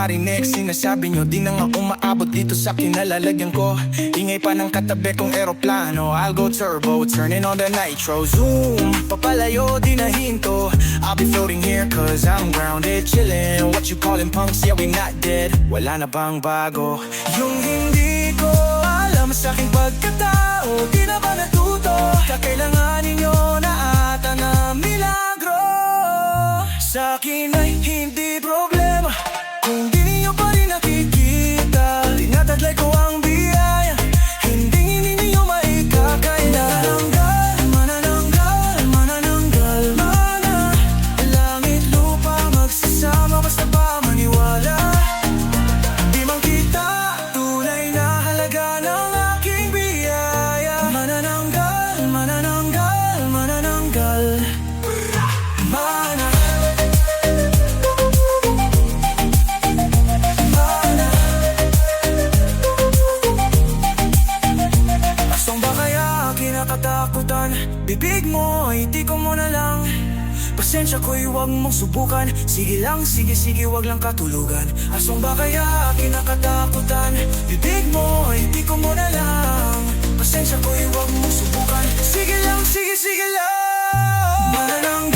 marinig. Sinasabi nyo di na nga umaabot dito sa kinalalagyan ko. Ingay pa ng katabi kong eroplano. I'll go turbo, turning on the nitro. Zoom, papalayo di na hinto. I'll be floating here cause I'm grounded. Chillin', what you callin' punks, yeah we not dead. Wala na bang bago? Yung hindi ko alam sa aking pagkatao, di na ba natuto? Kakailanganin nyo na ata na milagro. Sa akin ay hindi problema kung di niyo pa rin nakikita. Tinataglay ko ang biyaya, hindi niyo maikakaila. Manananggal, manananggal, mana. Langit lupa magsasama basta pa maniwala. Di man kita tunay na halaga ng aking biyaya. Manananggal, manananggal, manananggal, mana. Kinakatakutan, bibig mo, hindi ko mo na lang. Pasensya ko'y huwag mong subukan. Sige lang, sige sige, huwag lang katulugan. Asong ba kaya kinakatakutan? Bibig mo, hindi ko mo na lang. Pasensya ko'y huwag mong subukan. Sige lang, sige sige lang. Mananang